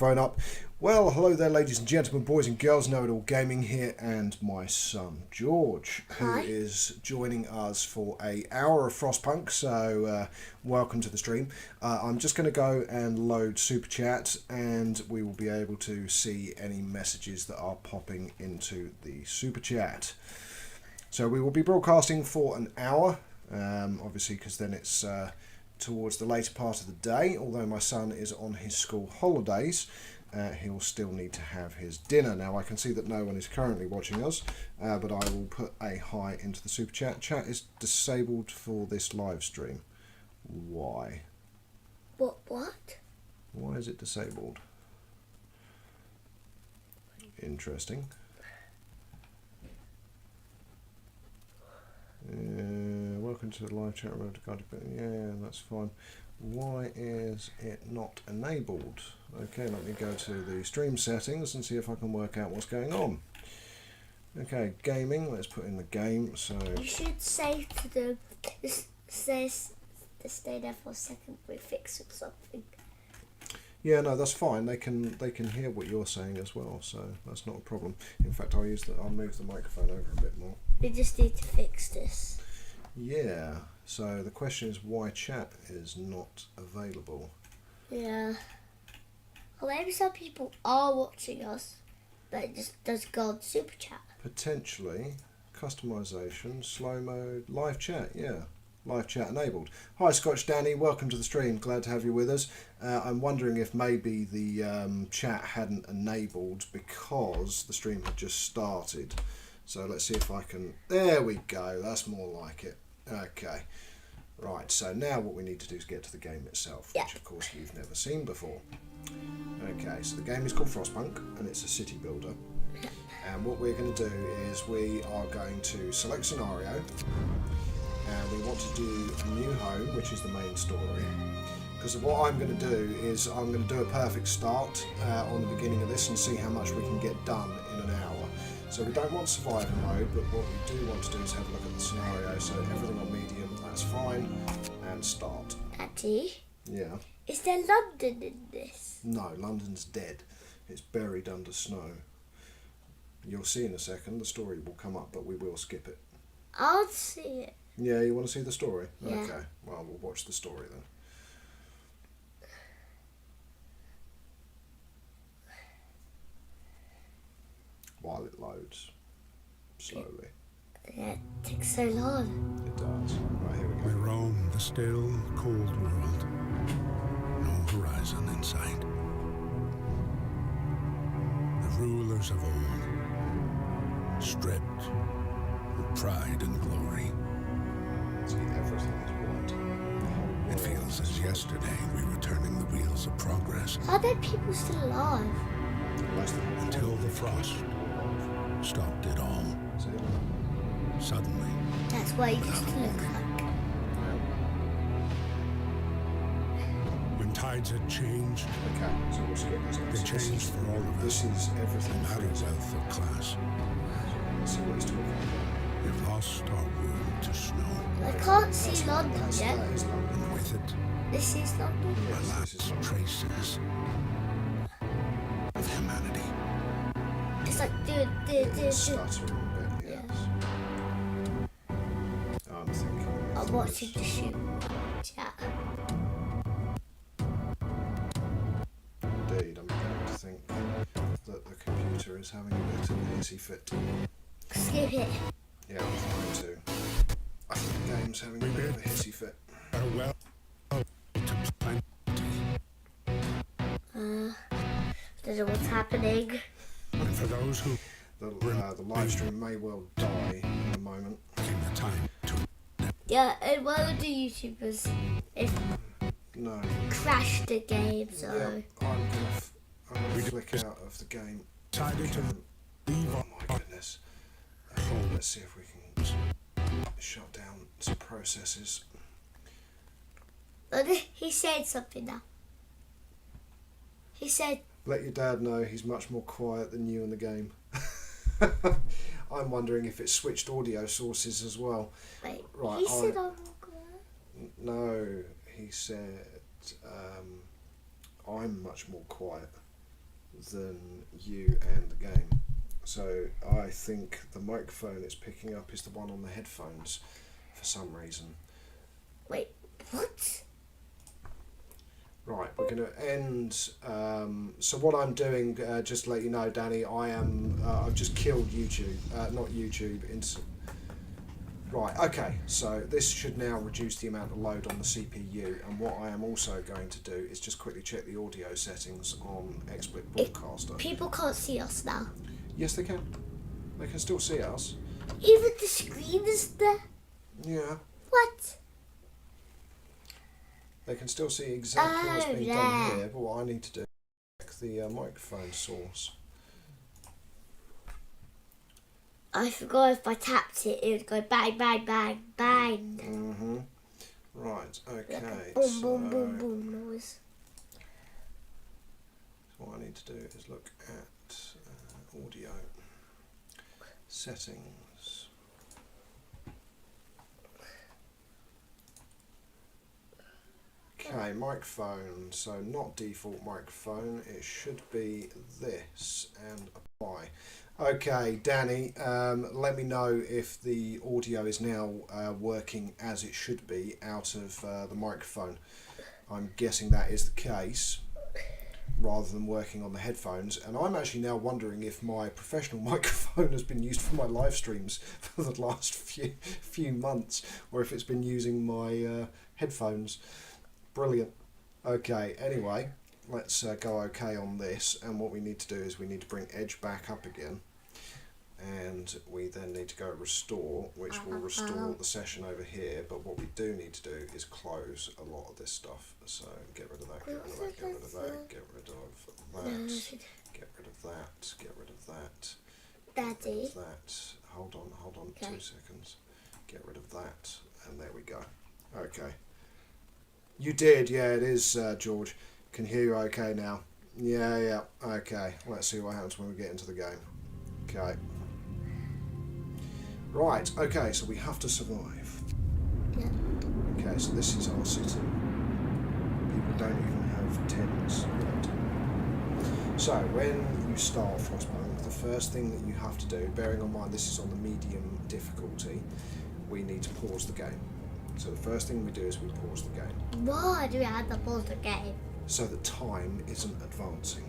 microphone up. Well, hello there, ladies and gentlemen, boys and girls, know-it-all gaming here, and my son George, who is joining us for an hour of Frostpunk. So, welcome to the stream. I'm just going to go and load Super Chat, and we will be able to see any messages that are popping into the Super Chat. So, we will be broadcasting for an hour, obviously, because then it's towards the later part of the day. Although my son is on his school holidays, he'll still need to have his dinner. Now, I can see that no one is currently watching us, but I will put a hi into the Super Chat. Chat is disabled for this live stream. Why? What? Why is it disabled? Interesting. Welcome to the live chat room. Yeah, that's fine. Why is it not enabled? Okay, let me go to the stream settings and see if I can work out what's going on. Okay, gaming. Let's put in the game. So you should say to them, stay there for a second. We fix something. yeah, no, that's fine. They can hear what you're saying as well, so that's not a problem. In fact, I'll move the microphone over a bit more. We just need to fix this. Yeah. So the question is why chat is not available. Yeah. Well, maybe some people are watching us, but it just does go on Super Chat. Potentially, customization, slow mode, live chat. Yeah, live chat enabled. Hi, Scotch Danny. Welcome to the stream. Glad to have you with us. I'm wondering if maybe the chat hadn't enabled because the stream had just started. So let's see if I can. There we go. That's more like it. Okay. Right, so now what we need to do is get to the game itself, which of course you've never seen before. Okay, so the game is called Frostpunk, and it's a city builder. And what we're going to do is we are going to select scenario, and we want to do a new home, which is the main story. Because what I'm going to do is I'm going to do a perfect start on the beginning of this and see how much we can get done in an hour. So we don't want survival mode, but what we do want to do is have a look at the scenario. So everything on medium, that's fine, and start. Daddy? Yeah? Is there London in this? No, London's dead. It's buried under snow. You'll see in a second, the story will come up, but we will skip it. I'll see it. Yeah, you want to see the story? Yeah. Okay, well, we'll watch the story then. While it loads slowly. Yeah, it takes so long. It does. Right, here we go. We roam the still, cold world. No horizon in sight. The rulers of old, stripped with pride and glory. See, everything is white. It feels as yesterday we were turning the wheels of progress. Are there people still alive? Until the frost stopped it all. Suddenly. That's why you just look like. When tides had changed, Okay, so we'll skip this. they changed for all of This us. is everything No matter freezing. wealth or class. Let's see what he's talking about. We've lost our world to snow. I can't see London yet. That is London. And with it, This is London. our Yes, last this is London. traces of humanity. It's like It's stuttering a bit, yes. I'm thinking. I'm watching the shoot chat. Indeed, I'm beginning to think that the computer is having a bit of a hissy fit. Skip it. Yeah, I'm trying to. I think the game's having a bit of a hissy fit. Farewell to plenty. Don't know what's happening. And for those who The live stream may well die in a moment. came the time to Yeah, and one of the YouTubers No. crashed the game, so Yeah, I'm gonna flick out of the game. decided to leave Oh my goodness. Let's see if we can shut down some processes. but he said something now. He said, Let your dad know he's much more quiet than you in the game. I'm wondering if it switched audio sources as well. wait, Right, he said I'm quiet. No, he said I'm much more quiet. than you and the game. So I think the microphone it's picking up is the one on the headphones for some reason. Wait, what? Right, we're going to end. So what I'm doing, just to let you know, Danny, I've just killed YouTube, not YouTube. Right, okay. So this should now reduce the amount of load on the CPU, and what I am also going to do is just quickly check the audio settings on XSplit Broadcaster. People can't see us now. Yes, they can. They can still see us. Even the screen is there. Yeah. What? They can still see exactly what's being done here, but what I need to do is check the microphone source. I forgot if I tapped it, it would go bang, bang, bang, bang. Mm-hmm. Right, okay. Like a boom, boom, boom, boom noise. So what I need to do is look at audio settings. Okay, microphone. So not default microphone. It should be this and apply. Okay, Danny, let me know if the audio is now working as it should be out of the microphone. I'm guessing that is the case, rather than working on the headphones. And I'm actually now wondering if my professional microphone has been used for my live streams for the last few months, or if it's been using my headphones. Brilliant. Okay, anyway, let's go okay on this. And what we need to do is we need to bring Edge back up again. And we then need to go restore, which will restore the session over here. But what we do need to do is close a lot of this stuff. So get rid of that, get rid of that, get rid of that, get rid of that, get rid of that, get rid of that, Daddy. get rid of that. Hold on, okay. 2 seconds. Get rid of that, and there we go. Okay. You did, yeah, it is, George. Can hear you okay now. Yeah, okay. Let's see what happens when we get into the game. Okay. Right, okay, so we have to survive. Yeah. Okay, so this is our city. People don't even have tents yet. So, when you start Frostpunk, the first thing that you have to do, bearing in mind this is on the medium difficulty, we need to pause the game. So the first thing we do is we pause the game. Why do we have to pause the game? So that time isn't advancing.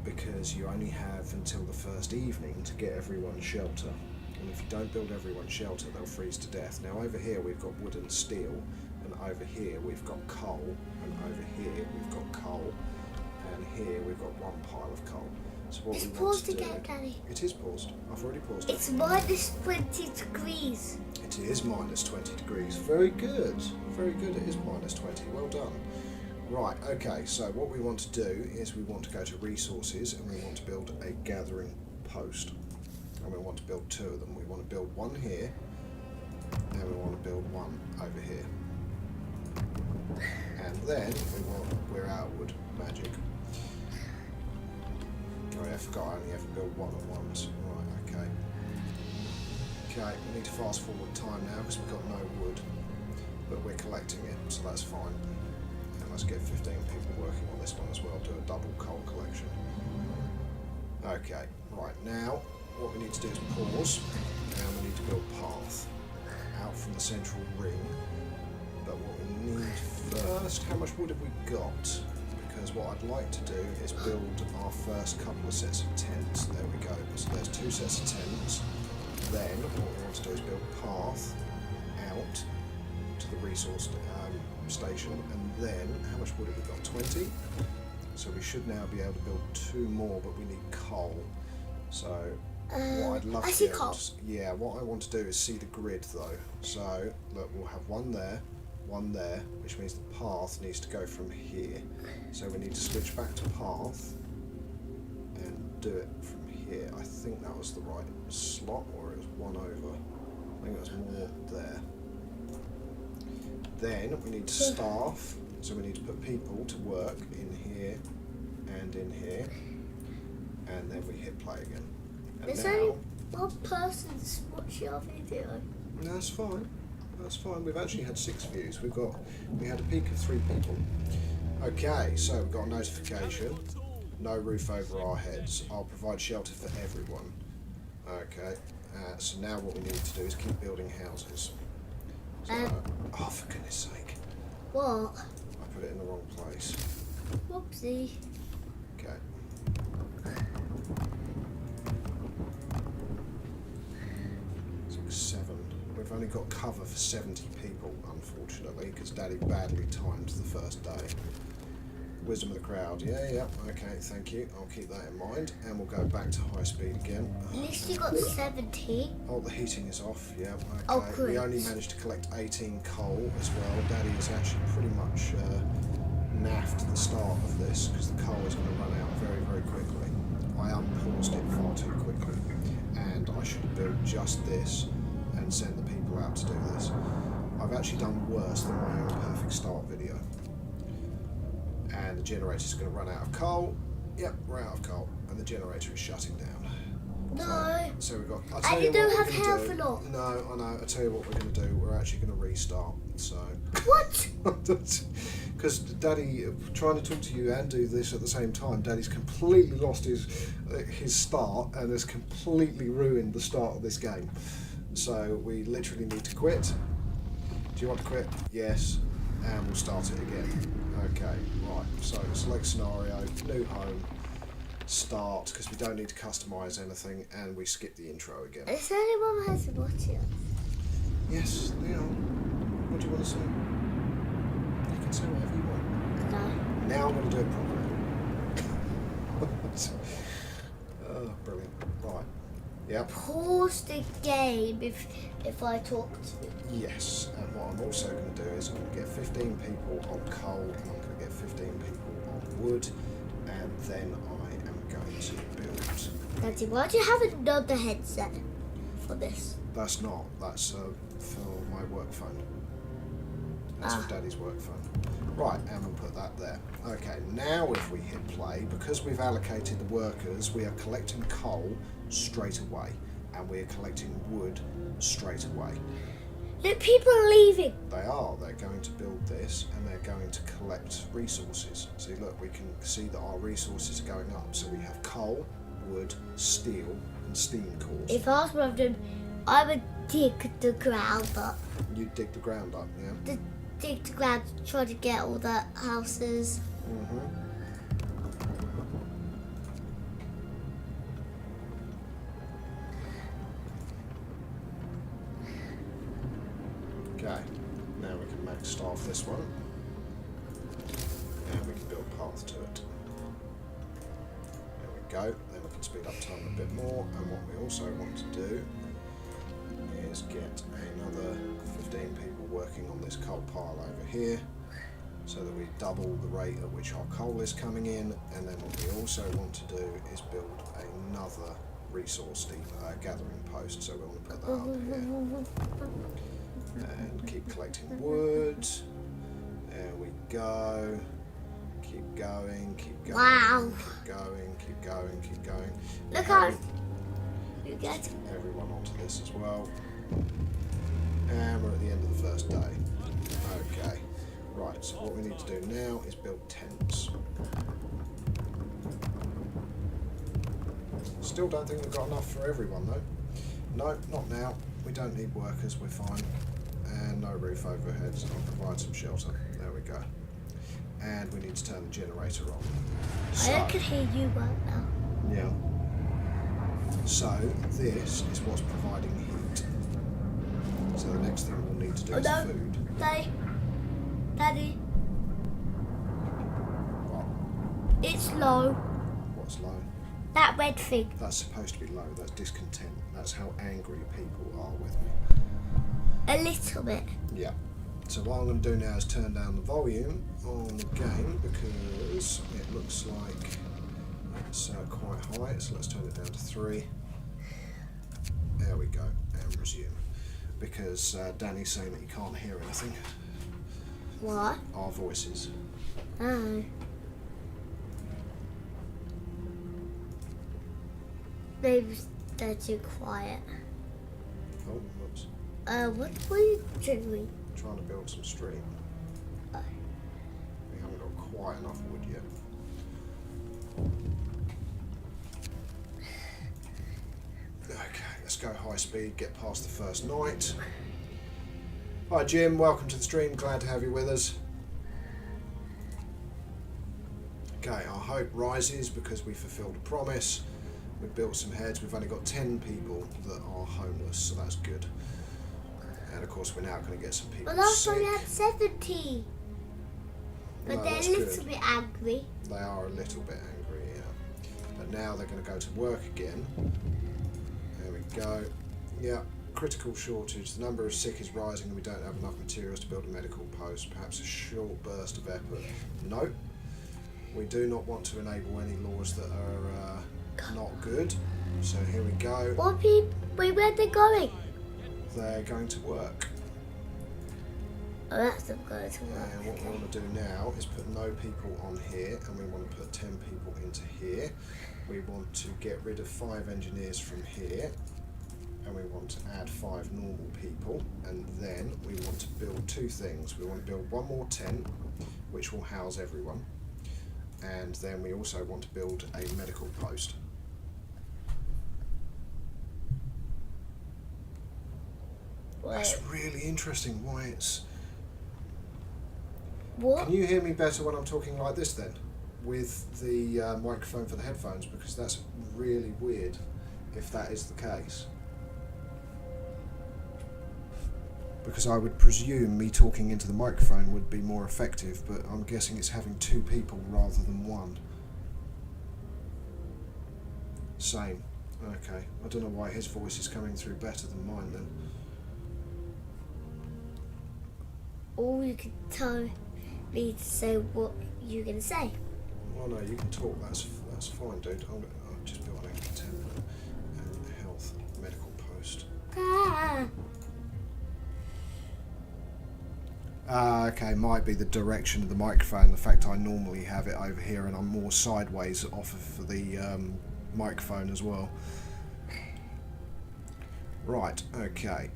Because you only have until the first evening to get everyone shelter. And if you don't build everyone shelter, they'll freeze to death. Now over here we've got wood and steel, and over here we've got coal, and over here we've got coal, and here we've got one pile of coal. So what It's we want paused to do, again, Daddy. it is paused. I've already paused it. It's minus 20 degrees. It is minus 20 degrees. Very good. Very good. It is minus 20. Well done. Right, okay, so what we want to do is we want to go to resources and we want to build a gathering post. And we want to build 2 of them. We want to build one here and we want to build one over here. And then we're out of wood. Magic. Oh yeah, I forgot I only ever build one at once. Right, okay. Okay, we need to fast forward time now because we've got no wood. But we're collecting it, so that's fine. Let's get 15 people working on this one as well, do a double coal collection. Okay, right, now what we need to do is pause, and we need to build path out from the central ring. But what we need first, how much wood have we got? Because what I'd like to do is build our first couple of sets of tents. There we go, so there's 2 sets of tents. Then what we want to do is build path out to the resource station, and then how much wood have we got? 20. So we should now be able to build 2 more, but we need coal. So what I'd love to be able to, yeah, what I want to do is see the grid though. So look, we'll have one there, which means the path needs to go from here. So we need to switch back to path and do it from here. I think that was the right slot, or it was one over. I think it was more there. Then we need to staff, so we need to put people to work in here and in here, and then we hit play again. And There's now, only one person watching our video. that's fine. That's fine. We've actually had 6 views. We had a peak of 3 people. Okay, so we've got a notification. No roof over our heads. I'll provide shelter for everyone. Okay. So now what we need to do is keep building houses. So, oh, for goodness sake. What? I put it in the wrong place. Whoopsie. Okay. It's like 7. We've only got cover for 70 people, unfortunately, because Daddy badly timed the first day. Wisdom of the crowd. Yeah, okay, thank you. I'll keep that in mind, and we'll go back to high speed again. At least you got 70. Oh, the heating is off. Yeah, okay. Oh, great. We only managed to collect 18 coal as well. Daddy is actually pretty much naffed the start of this because the coal is going to run out very, very quickly. I unpaused it far too quickly, and I should build just this and send the people out to do this. I've actually done worse than my own perfect start video. And the generator's going to run out of coal. Yep, we're out of coal, and the generator is shutting down. No. So we've got. And you don't have health or not? No, I know. I tell you what we're going to do. We're actually going to restart. So. What? Because Daddy trying to talk to you and do this at the same time. Daddy's completely lost his start and has completely ruined the start of this game. So we literally need to quit. Do you want to quit? Yes. And we'll start it again. Okay, right, so select scenario, new home, start, because we don't need to customise anything, and we skip the intro again. Is anyone has watching us? Yes, they are. What do you want to say? You can say whatever you want. No. Now I'm going to do it properly. Oh, brilliant. Right. Yep. Pause the game if I talk to you. Yes, and what I'm also going to do is I'm going to get 15 people on coal, and I'm going to get 15 people on wood, and then I am going to build. Daddy, why do you have another headset for this? That's not. That's for my work phone. That's for Daddy's work phone. Right, and we'll put that there. Okay, now if we hit play, because we've allocated the workers, we are collecting coal straight away, and we are collecting wood straight away. Look, people are leaving. They are. They're going to build this, and they're going to collect resources. See, look, we can see that our resources are going up. So we have coal, wood, steel, and steam cores. If I was one of them, I would dig the ground up. You'd dig the ground up, yeah? Dig the ground, try to get all the houses. Mm-hmm. Okay, now we can max staff this one, and we can build a path to it. There we go, then we can speed up time a bit more, and what we also want to do is get another 15 people working on this coal pile over here, so that we double the rate at which our coal is coming in, and then what we also want to do is build another resource gathering post, so we want to put that up here. And keep collecting wood. There we go. Keep going, keep going. Wow. Keep going, keep going, keep going. Look how you get. Everyone onto this as well. And we're at the end of the first day. Okay. Right, so what we need to do now is build tents. Still don't think we've got enough for everyone though. No, not now. We don't need workers, we're fine. And no roof overhead, so I'll provide some shelter. There we go. And we need to turn the generator on. So, I can hear you right now. yeah. So this is what's providing heat. So the next thing we'll need to do is no. food. Daddy, What? it's low. What's low? That red thing. That's supposed to be low. That's discontent. That's how angry people are with me. A little bit. Yeah. So what I'm going to do now is turn down the volume on the game because it looks like it's quite high. So let's turn it down to 3. There we go. And resume. Because Danny's saying that he can't hear anything. What? Our voices. Oh. Maybe they're too quiet. Oh, whoops. What were you doing? Trying to build some stream. Oh. We haven't got quite enough wood yet. go high speed, get past the first night. Hi Jim, welcome to the stream, glad to have you with us. Okay, our hope rises because we fulfilled a promise. We've built some heads, we've only got 10 people that are homeless, so that's good. And of course we're now going to get some people But last sick. time we had 70. But No, they're that's a little good. bit angry. They are a little bit angry, yeah. But now they're going to go to work again. There we go. Yeah, critical shortage. The number of sick is rising and we don't have enough materials to build a medical post. Perhaps a short burst of effort. No. We do not want to enable any laws that are not good. So here we go. What people? Wait, where are they going? They're going to work. Oh, that's them going to work. And what we want to do now is put no people on here, and we want to put 10 people into here. We want to get rid of 5 engineers from here, and we want to add 5 normal people, and then we want to build 2 things. We want to build 1 more tent, which will house everyone, and then we also want to build a medical post. That's Wait, really interesting why it's... what? Can you hear me better when I'm talking like this then? With the microphone for the headphones, because that's really weird if that is the case. Because I would presume me talking into the microphone would be more effective, but I'm guessing it's having 2 people rather than 1. Same. Okay. I don't know why his voice is coming through better than mine then. Or you could tell me to say what you're going to say. Oh no, you can talk, that's fine, dude. I'll just build an extra tent and health medical post. Okay, might be the direction of the microphone, the fact I normally have it over here and I'm more sideways off of the microphone as well. Right, okay.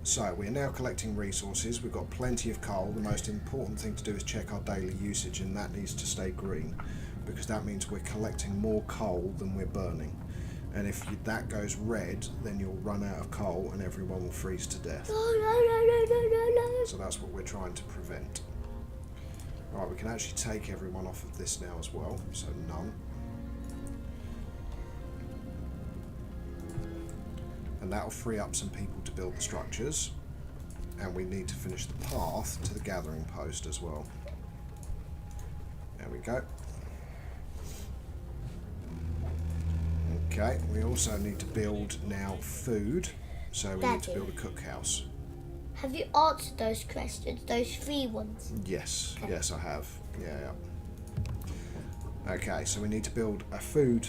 So we're now collecting resources, we've got plenty of coal. The most important thing to do is check our daily usage, and that needs to stay green, because that means we're collecting more coal than we're burning. And if that goes red, then you'll run out of coal and everyone will freeze to death. No. So that's what we're trying to prevent. Right, we can actually take everyone off of this now as well, so none. And that'll free up some people to build the structures. And we need to finish the path to the gathering post as well. There we go. Okay, we also need to build now food, so we need to build a cookhouse. Have you answered those questions, those 3 ones? Yes, yes I have. Yeah. Okay, so we need to build a food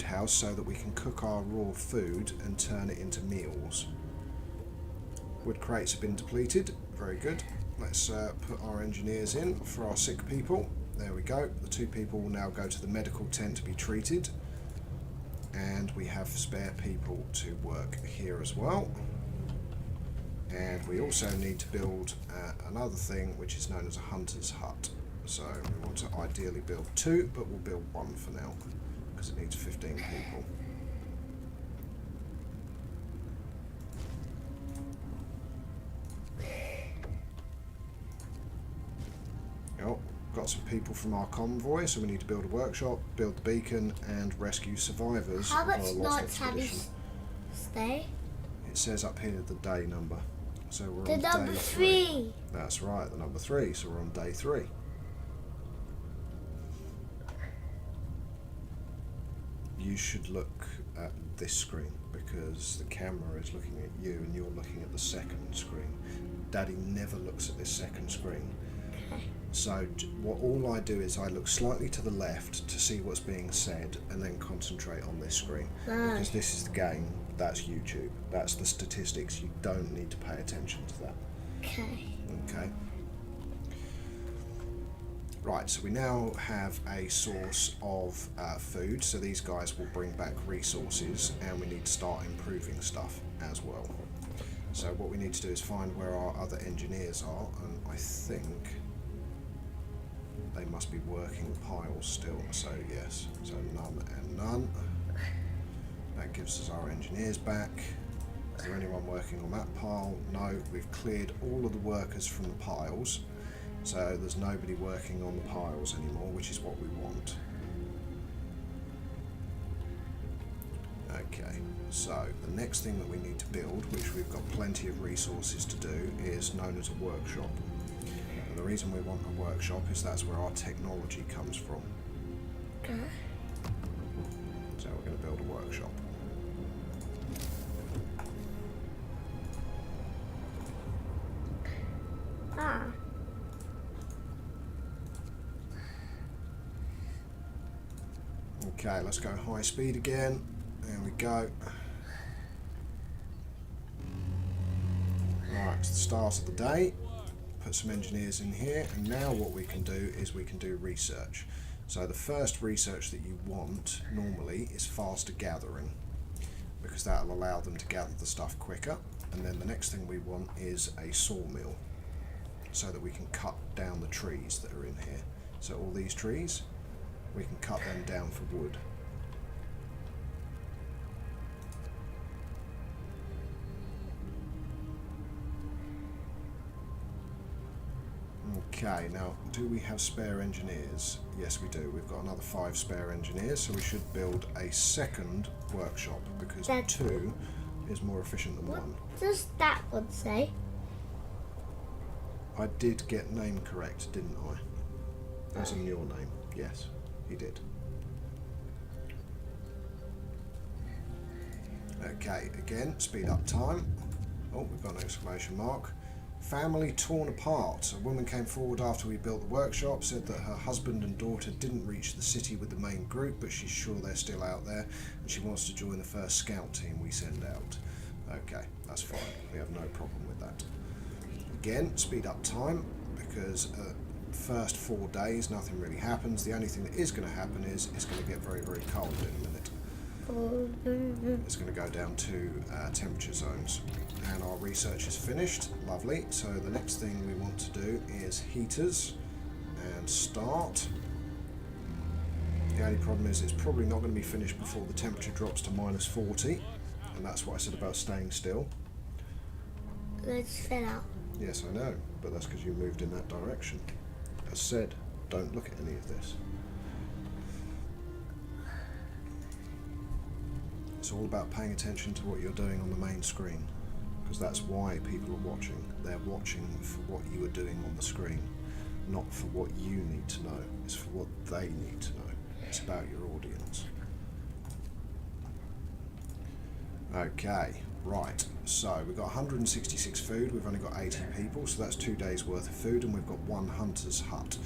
house so that we can cook our raw food and turn it into meals. Wood crates have been depleted. Very good. Let's put our engineers in for our sick people. There we go. The 2 people will now go to the medical tent to be treated. And we have spare people to work here as well. And we also need to build another thing which is known as a hunter's hut. So we want to ideally build 2, but we'll build 1 for now because it needs 15 people. Oh, got some people from our convoy, so we need to build a workshop, build the beacon, and rescue survivors. How of our much lost nights have you expedition. stay? It says up here the day number. So we're The on number day 3. That's right, the number 3. So we're on day 3. You should look at this screen because the camera is looking at you and you're looking at the second screen. Daddy never looks at this second screen. So all I do is I look slightly to the left to see what's being said and then concentrate on this screen. Because this is the game, that's YouTube, that's the statistics. You don't need to pay attention to that. Okay. Right, so we now have a source of food, so these guys will bring back resources and we need to start improving stuff as well. So what we need to do is find where our other engineers are, and I think they must be working piles still, so yes, so none and none. That gives us our engineers back. Is there anyone working on that pile? No, we've cleared all of the workers from the piles, so there's nobody working on the piles anymore, which is what we want. Okay, so the next thing that we need to build, which we've got plenty of resources to do, is known as a workshop. And the reason we want a workshop is that's where our technology comes from. Okay. So we're going to build a workshop. Ah. Okay, let's go high speed again. There we go. Right, it's the start of the day. Put some engineers in here, and now what we can do is we can do research. So the first research that you want normally is faster gathering, because that'll allow them to gather the stuff quicker. And then the next thing we want is a sawmill, so that we can cut down the trees that are in here. So all these trees, we can cut them down for wood. Okay, now do we have spare engineers? Yes we do. We've got another 5 spare engineers, so we should build a second workshop, because 2 is more efficient than 1. What does that one say? I did get name correct, didn't I? As in your name. Yes, he did. Okay, again, speed up time. Oh, we've got an exclamation mark. Family torn apart. A woman came forward after we built the workshop, said that her husband and daughter didn't reach the city with the main group, but she's sure they're still out there, and she wants to join the first scout team we send out. Okay, that's fine. We have no problem with that. Again, speed up time, because first 4 days nothing really happens. The only thing that is going to happen is it's going to get very, very cold in a minute. It's going to go down to temperature zones. And our research is finished. Lovely. So the next thing we want to do is heaters and start. The only problem is it's probably not going to be finished before the temperature drops to -40, and that's what I said about staying still. Let's fill out. Yes, I know, but that's because you moved in that direction. As said, don't look at any of this. It's all about paying attention to what you're doing on the main screen, because that's why people are watching. They're watching for what you are doing on the screen, not for what you need to know. It's for what they need to know. It's about your audience. Okay, right, so we've got 166 food, we've only got 80 people, so that's 2 days worth of food, and we've got 1 hunter's hut.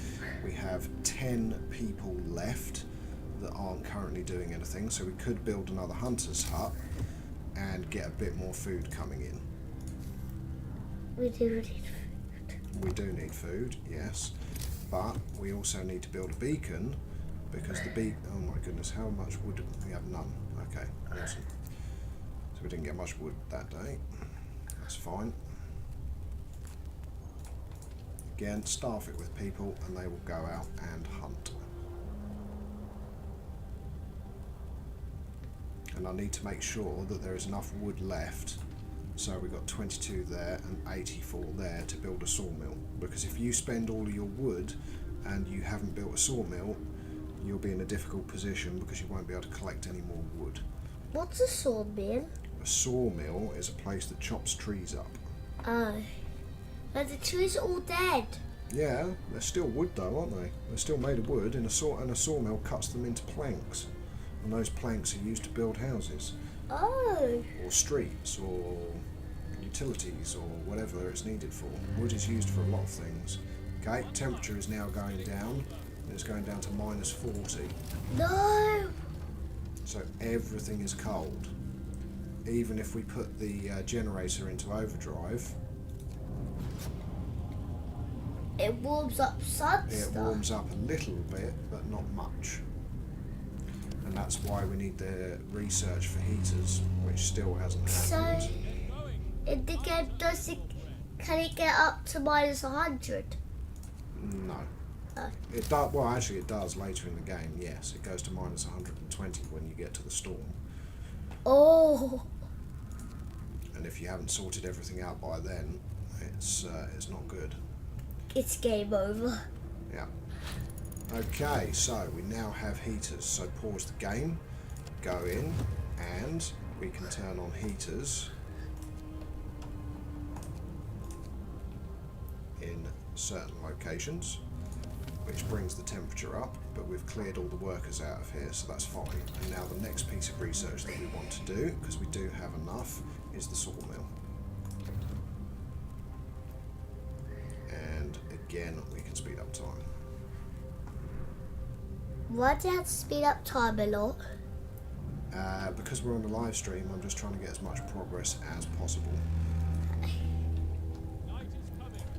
We have 10 people left that aren't currently doing anything, so we could build another hunter's hut and get a bit more food coming in. We do need food. We do need food, yes, but we also need to build a beacon, because the beacon, oh my goodness, how much wood do we have? None. Okay, awesome. So we didn't get much wood that day. That's fine. Again, staff it with people and they will go out and hunt. And I need to make sure that there is enough wood left. So we've got 22 there and 84 there to build a sawmill. Because if you spend all of your wood and you haven't built a sawmill, you'll be in a difficult position because you won't be able to collect any more wood. What's a sawmill? A sawmill is a place that chops trees up. Oh. But the trees are all dead. Yeah, they're still wood though, aren't they? They're still made of wood, and a sawmill cuts them into planks. And those planks are used to build houses. Oh. Or streets, or utilities, or whatever it's needed for. Wood is used for a lot of things. Okay, temperature is now going down. It's going down to -40. No. So everything is cold. Even if we put the generator into overdrive, It warms up sun it stuff. warms up a little bit, but not much. And that's why we need the research for heaters, which still hasn't happened. So, in the game, can it get up to -100? No. Oh. It does. Well, actually, it does later in the game. Yes, it goes to -120 when you get to the storm. Oh, And if you haven't sorted everything out by then, it's not good. it's game over. Yeah. Okay, so we now have heaters. So pause the game, go in, and we can turn on heaters in certain locations, which brings the temperature up, but we've cleared all the workers out of here, so that's fine. And now the next piece of research that we want to do, because we do have enough, is the sawmill. And again, we can speed up time. Why do you have to speed up time a lot? Because we're on a live stream, I'm just trying to get as much progress as possible.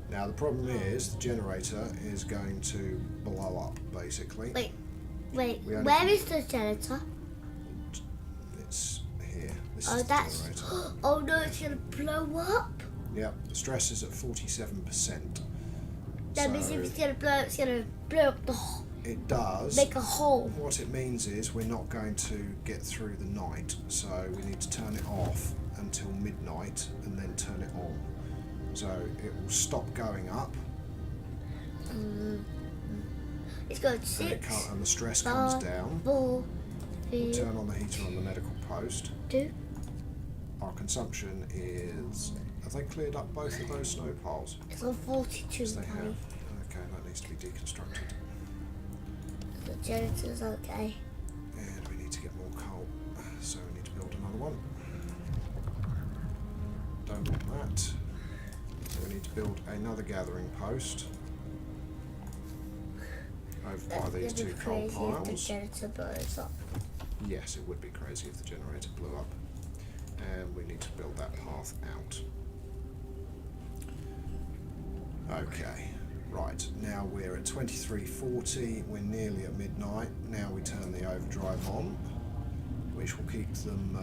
Now the problem is the generator is going to blow up, basically. Wait, We only where can- is the janitor? It's here. This Oh, is the that's. generator. Oh no, it's gonna blow up. Yep, the stress is at 47%. That means if it's gonna blow up the hole, It does. make a hole. What it means is we're not going to get through the night, so we need to turn it off until midnight and then turn it on. So it will stop going up It's going and, six, and the stress comes five, down. 4, We'll 3, turn on the heater on the medical post. 2. Our consumption is... Have they cleared up both of those snow piles? It's on 42. Yes, they have. Honey. Okay, that needs to be deconstructed. The janitor's okay. And we need to get more coal, so we need to build another one. Don't want that. So we need to build another gathering post over by these two coal If the piles. janitor blows up. Yes, it would be crazy if the generator blew up. And we need to build that path out. Okay, right, now we're at 23:40, we're nearly at midnight. Now we turn the overdrive on, which will keep them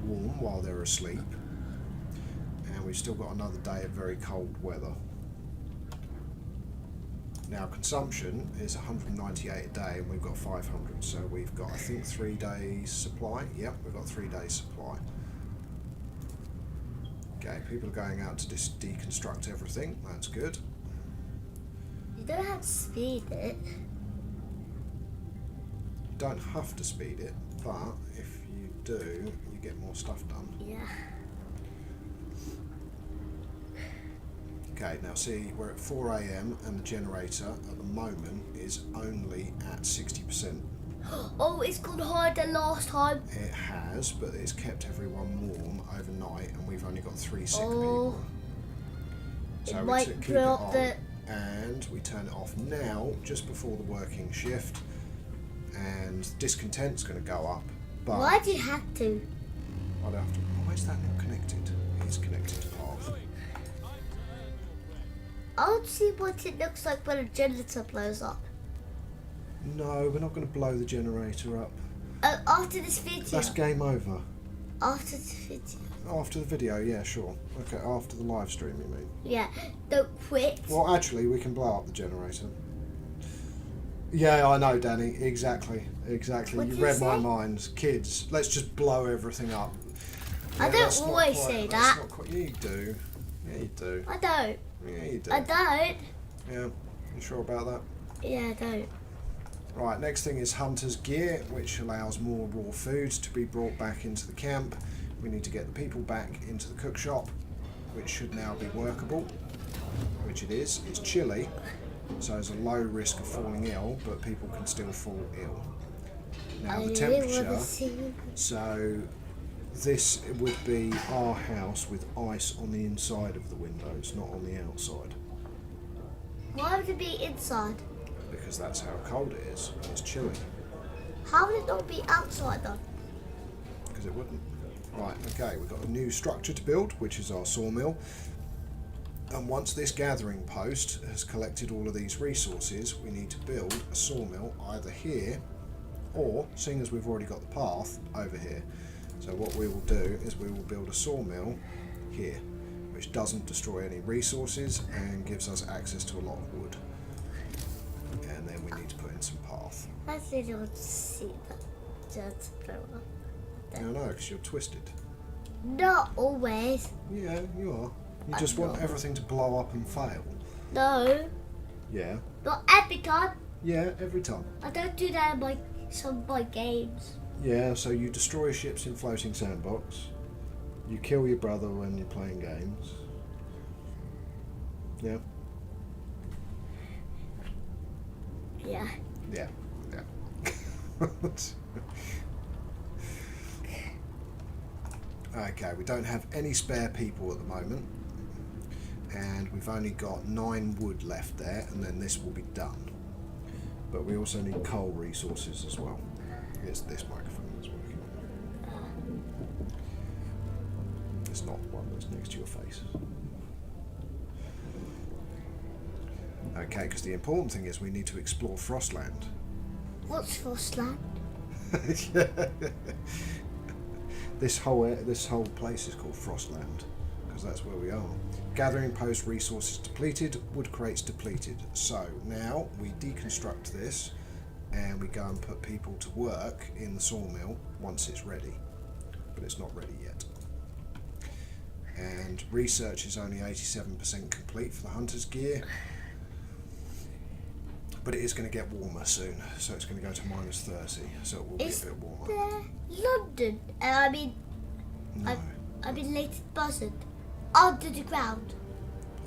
warm while they're asleep. And we've still got another day of very cold weather. Now consumption is 198 a day and we've got 500, so we've got I think 3 days supply. Yep, we've got 3 days supply. Okay, people are going out to deconstruct everything, that's good. You don't have to speed it. Don't have to speed it, but if you do, you get more stuff done. Yeah. Okay, now see, we're at 4 AM and the generator at the moment is only at 60%. Oh, it's gone higher than last time. It has, but it's kept everyone warm overnight and we've only got 3 sick Oh. people. It So we might keep it blow up on the. and we turn it off now, just before the working shift. And discontent's going to go up, but Why do you have to? I'd have to. Why is that not connected? It's connected to path. I want to see what it looks like when a janitor blows up. No, we're not going to blow the generator up. After this video. That's game over. After this video. After the video, yeah, sure. Okay, after the live stream, you mean? Yeah. Don't quit. Well, actually, we can blow up the generator. Yeah, I know, Danny. Exactly. What You do you read my say? mind. Kids, let's just blow everything up. I Yeah, don't that's not always quite- say that's that. not quite- yeah, you do. Yeah, you do. I don't. Yeah, you do. I don't. Yeah, you sure about that? Yeah, I don't. Right, next thing is Hunter's Gear, which allows more raw foods to be brought back into the camp. We need to get the people back into the cook shop, which should now be workable, which it is. It's chilly, so there's a low risk of falling ill, but people can still fall ill. Now the temperature, so this would be our house with ice on the inside of the windows, not on the outside, Why would it be inside? because that's how cold it is. It's chilly. How would it not be outside then? Because it wouldn't. Right, okay, we've got a new structure to build, which is our sawmill. And once this gathering post has collected all of these resources, we need to build a sawmill either here or, seeing as we've already got the path, over here. So what we will do is we will build a sawmill here, which doesn't destroy any resources and gives us access to a lot of wood. And then we need to put in some path. I really want to see that janitor blow up. then. I know, because you're twisted. Not always. Yeah, you are. You I'm just want not. everything to blow up and fail. No, Yeah. not every time. Yeah, every time. I don't do that in some of my games. Yeah, so you destroy ships in floating sandbox. You kill your brother when you're playing games. Yeah. Yeah. Yeah. Okay, we don't have any spare people at the moment, and we've only got 9 wood left there, and then this will be done. But we also need coal resources as well. It's this microphone that's working. It's not one that's next to your face. Okay, because the important thing is we need to explore Frostland. What's Frostland? This whole place is called Frostland because that's where we are. Gathering post resources depleted, wood crates depleted. So now we deconstruct this and we go and put people to work in the sawmill once it's ready, but it's not ready yet. And research is only 87% complete for the hunter's gear, but it is going to get warmer soon, so it's going to go to -30, so it will be a bit warmer. London, and No. I mean Leighton Buzzard, under the ground.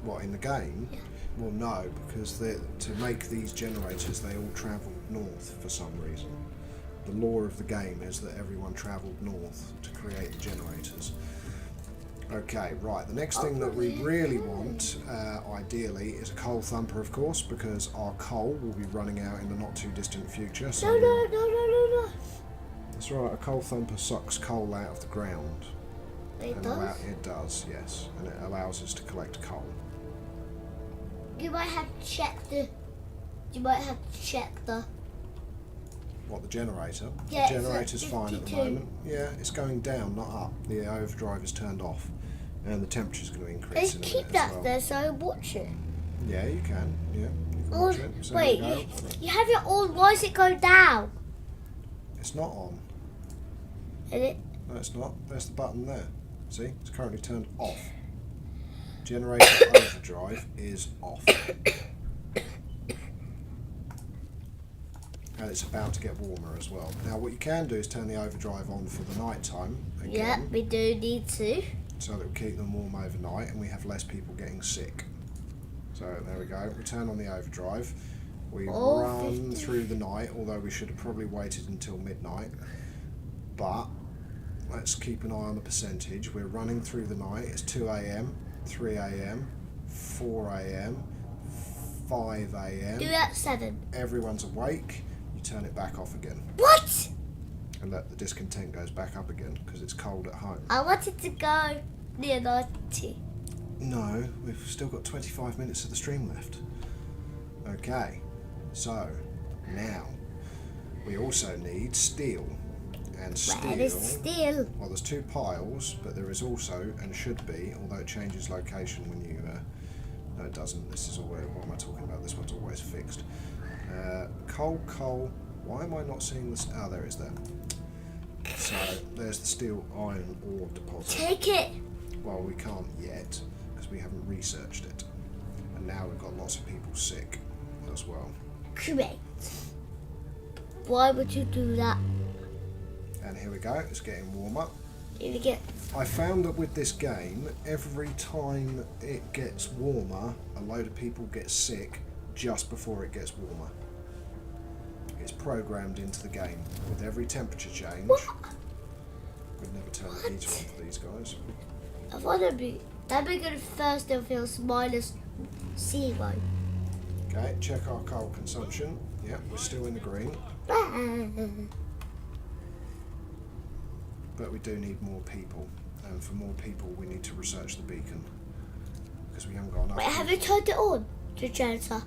What, in the game? Yeah. Well, no, because to make these generators, they all travelled north for some reason. The lore of the game is that everyone travelled north to create the generators. Okay, right, the next thing that we really want, ideally, is a coal thumper, of course, because our coal will be running out in the not too distant future. So No. that's right, a coal thumper sucks coal out of the ground. It And does? it does, yes, and it allows us to collect coal. You might have to check the... What, the generator? Yeah, The it's at generator's fine at the 52. moment. Yeah, it's going down, not up. The overdrive is turned off. And the temperature's going to They increase in a keep minute that as well. there so I watch it. Yeah, you can. Yeah, you can Oh, watch it. So wait, there you go. you have it on, why does it go down? It's not on. Is it? No, it's not. There's the button there. See? It's currently turned off. Generator overdrive is off. And it's about to get warmer as well. Now, what you can do is turn the overdrive on for the night time again. Yeah, we do need to. So that will keep them warm overnight and we have less people getting sick. So there we go. We turn on the overdrive. We Oh, run 50. through the night, although we should have probably waited until midnight. But let's keep an eye on the percentage. We're running through the night. It's 2 a.m, 3 a.m, 4 a.m, 5 a.m. Do that 7. Everyone's awake. You turn it back off again. What? And let the discontent goes back up again because it's cold at home. I wanted to go near 90. No, we've still got 25 minutes of the stream left. Okay, so now we also need steel. And Where is steel? well, there's 2 piles, but there is also, and should be, although it changes location when you, no it doesn't, this is always, what am I talking about, this one's always fixed. Coal, why am I not seeing this, oh there it is there. So, there's the steel iron ore deposit. Take it. Well, we can't yet, because we haven't researched it. And now we've got lots of people sick as well. Great. Why would you do that? And here we go, it's getting warmer. You get I found that with this game, every time it gets warmer, a load of people get sick just before it gets warmer. It's programmed into the game. With every temperature change, we'd never turn the heater on for these guys. I want to be. That'd be good first and feels -0. Okay, check our coal consumption. Yep, we're still in the green, but we do need more people. And for more people, we need to research the beacon. Because we haven't got enough. Wait, have you turned it on? The generator.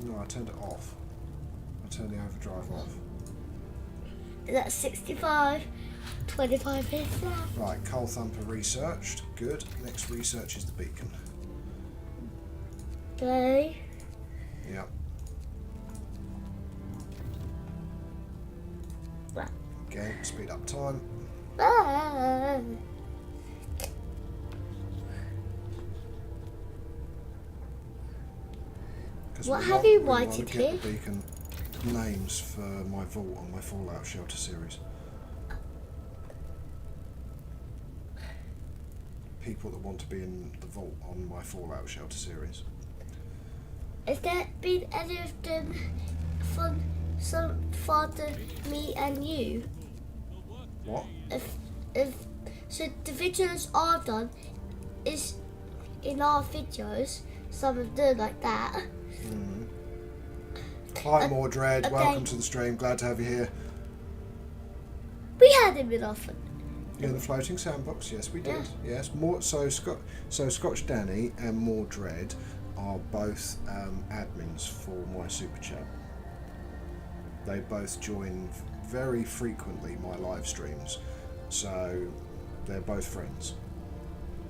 No, I turned it off. I turned the overdrive off. Is that 65? 25 minutes left. Right, coal thumper researched. Good. Next research is the beacon. Okay. Yep. Right. Again, speed up time. Ah. What have you wanted to get here? the beacon names for my vault on my Fallout Shelter series. People that want to be in the vault on my Fallout Shelter series. Has there been any of them from some father, me and you? What? If so the videos I've done is in our videos, some of them like that. Hi Mordred, okay. welcome to the stream, glad to have you here. We had him in often. In the floating sandbox, yes we did. Yeah. Yes, so Scotch Danny and Mordred are both admins for my super chat. They both join very frequently my live streams, so they're both friends.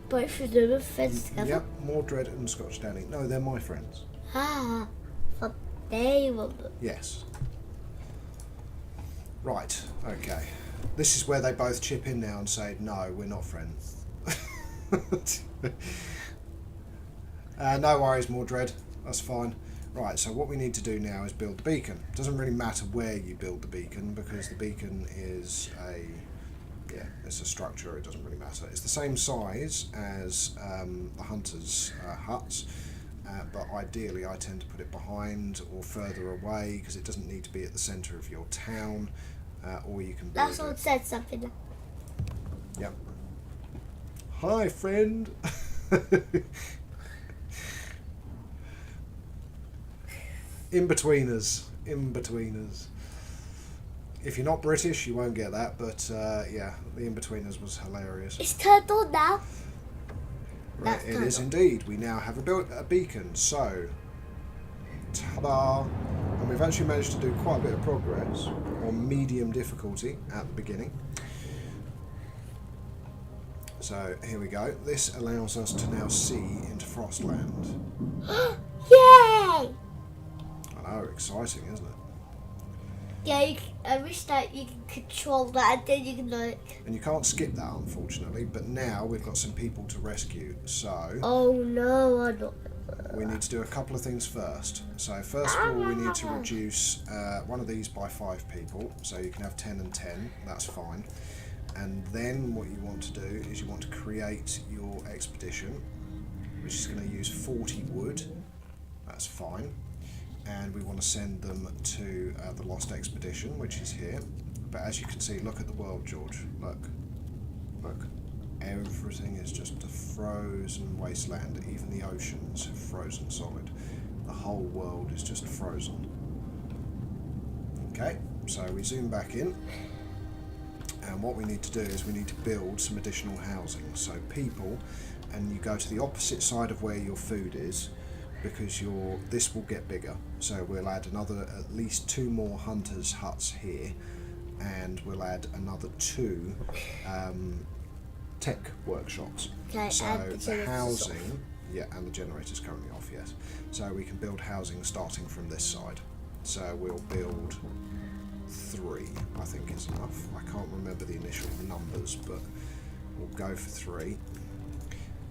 Both of them are friends together? Yep, Mordred and Scotch Danny. No, they're my friends. Ah, but they were. Yes. Right, okay. This is where they both chip in now and say, no, we're not friends. No worries, Mordred. That's fine. Right, so what we need to do now is build the beacon. It doesn't really matter where you build the beacon because the beacon is it's a structure. It doesn't really matter. It's the same size as the hunters' huts, but ideally I tend to put it behind or further away because it doesn't need to be at the centre of your town, or you can build That's all it. said something. Yep. Hi, friend. In-betweeners. If you're not British, you won't get that, but yeah, the In-betweeners was hilarious. It's turned on now. Right, it is indeed. We now have a beacon, so ta-da! And we've actually managed to do quite a bit of progress on medium difficulty at the beginning. So here we go. This allows us to now see into Frostland. Yay! I know, exciting, isn't it? Yeah, I wish that you can control that and then you can like... And you can't skip that, unfortunately, but now we've got some people to rescue, so... Oh no, I'm not... We need to do a couple of things first. So first of all, we need to reduce one of these by 5 people, so you can have 10 and 10, that's fine. And then what you want to do is you want to create your expedition, which is going to use 40 wood, that's fine. And we want to send them to the Lost Expedition, which is here. But as you can see, look at the world, George. Look. Everything is just a frozen wasteland. Even the oceans have frozen solid. The whole world is just frozen. Okay, so we zoom back in. And what we need to do is we need to build some additional housing. So people, and you go to the opposite side of where your food is, because this will get bigger. So we'll add at least 2 more hunters' huts here, and we'll add another 2 tech workshops. Okay, so and the housing, and the generator's currently off, yes. So we can build housing starting from this side. So we'll build 3, I think is enough. I can't remember the initial numbers, but we'll go for 3.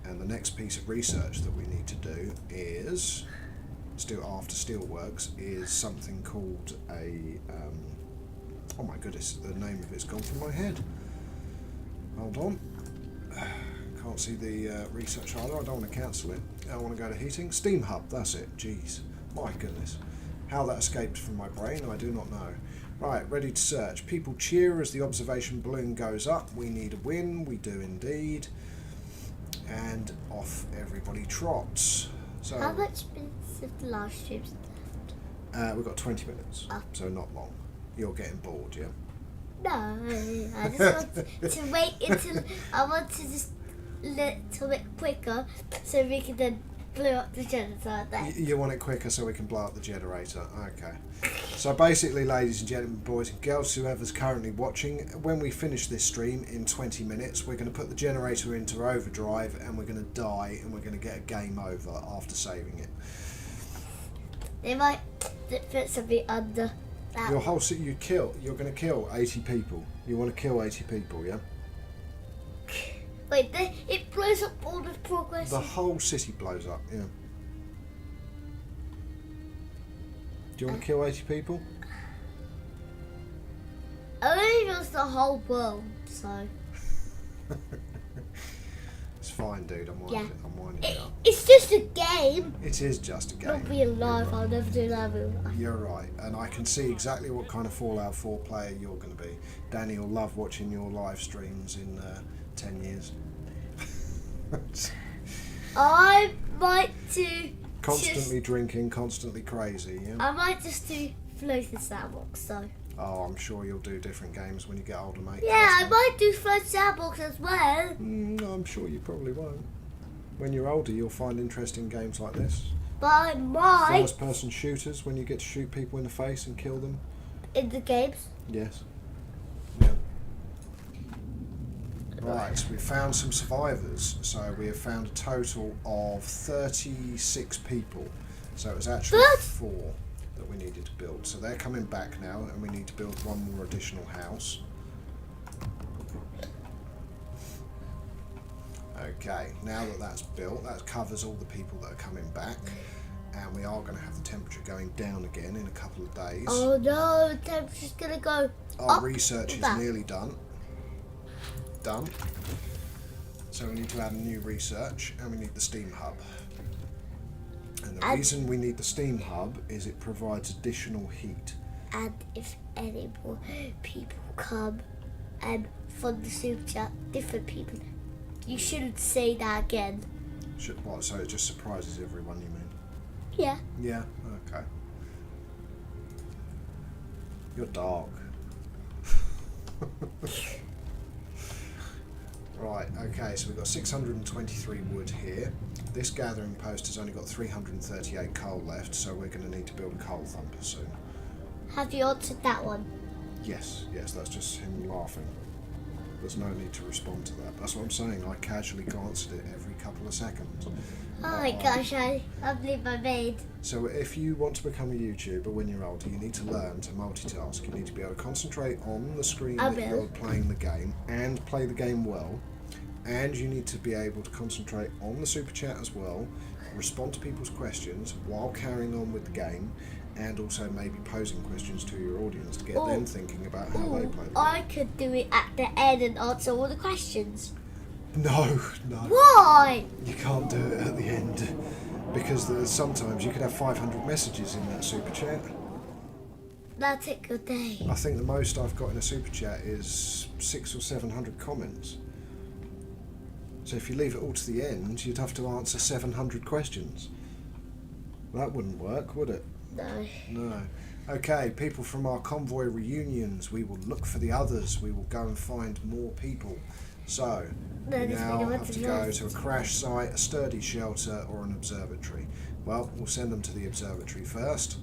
And the next piece of research that we need to do is, after Steelworks, is something called a, oh my goodness, the name of it's gone from my head. Hold on. Can't see the research either, I don't want to cancel it. I want to go to heating. Steam Hub, that's it, jeez. My goodness. How that escaped from my brain, I do not know. Right, ready to search. People cheer as the observation balloon goes up. We need a win, we do indeed. And off everybody trots. So How much minutes of the live streams? we've got 20 minutes, so not long. You're getting bored, yeah? No, I just want to wait until I want to just little bit quicker so we can then blow up the generator then. You want it quicker so we can blow up the generator. Okay. So basically, ladies and gentlemen, boys and girls, whoever's currently watching, when we finish this stream in 20 minutes, we're going to put the generator into overdrive and we're going to die and we're going to get a game over after saving it. They might put something under that. Your whole city, you're going to kill 80 people. You want to kill 80 people, yeah? Wait, it blows up all the progress. The whole city blows up, yeah. Do you want to kill 80 people? I only lost the whole world, so. It's fine, dude. I'm winding it up. It's just a game. It is just a game. Not real life. You're right. I'll never do that in real life. You're right, and I can see exactly what kind of Fallout 4 player you're going to be. Danny will love watching your live streams in 10 years. I might do. Constantly drinking, constantly crazy, yeah? I might just do Floating Sandbox, so. Oh, I'm sure you'll do different games when you get older, mate. Yeah, I Trust me. might do Floating Sandbox as well. I'm sure you probably won't. When you're older, you'll find interesting games like this. But I might First-person shooters, when you get to shoot people in the face and kill them. in the games. Yes. Yeah. Right, so we found some survivors. So we have found a total of 36 people. So it was actually 4 that we needed to build. So they're coming back now, and we need to build one more additional house. Okay, now that that's built, that covers all the people that are coming back. And we are going to have the temperature going down again in a couple of days. Oh no, the temperature's gonna go Our up research is back. nearly done. So we need to add a new research, and we need the steam hub. And the reason we need the steam hub is it provides additional heat. And if any more people come from the super chat, different people, you shouldn't say that again. What, so it just surprises everyone, you mean? Yeah. Yeah, okay. You're dark. Right, okay, so we've got 623 wood here. This gathering post has only got 338 coal left, so we're going to need to build a coal thumper soon. Have you answered that one? Yes, that's just him laughing. There's no need to respond to that. That's what I'm saying, I casually glanced at it every couple of seconds. Oh my gosh, I believe I made. So if you want to become a YouTuber when you're older, you need to learn to multitask. You need to be able to concentrate on the screen that you're playing the game and play the game well. And you need to be able to concentrate on the super chat as well, respond to people's questions while carrying on with the game, and also maybe posing questions to your audience to get them thinking about how they play the game. I could do it at the end and answer all the questions. No. Why? You can't do it at the end because sometimes you could have 500 messages in that super chat. That'll take a day. I think the most I've got in a super chat is 600 or 700 comments. So if you leave it all to the end, you'd have to answer 700 questions. That wouldn't work, would it? No. Okay, people from our convoy reunions, we will look for the others. We will go and find more people. So, we now have to go to a crash site, a sturdy shelter, or an observatory. Well, we'll send them to the observatory first.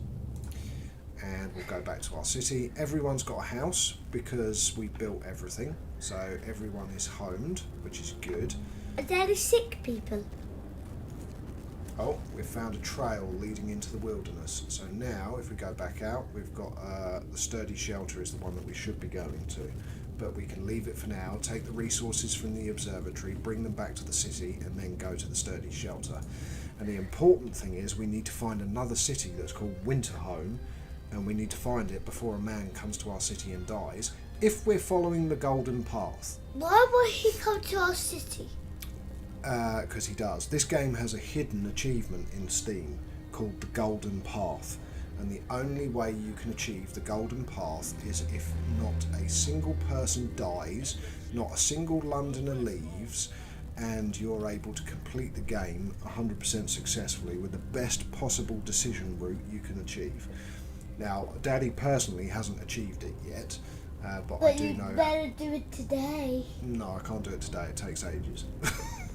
And we'll go back to our city. Everyone's got a house because we built everything. So everyone is homed, which is good. Are there any sick people? Oh, we've found a trail leading into the wilderness. So now, if we go back out, we've got the sturdy shelter is the one that we should be going to. But we can leave it for now, take the resources from the observatory, bring them back to the city, and then go to the sturdy shelter. And the important thing is we need to find another city that's called Winterhome, and we need to find it before a man comes to our city and dies, if we're following the golden path. Why would he come to our city? Because he does. This game has a hidden achievement in Steam called the Golden Path, and the only way you can achieve the Golden Path is if not a single person dies, not a single Londoner leaves, and you're able to complete the game 100% successfully with the best possible decision route you can achieve. Now, Daddy personally hasn't achieved it yet, but I do know... But you better do it today. No, I can't do it today. It takes ages.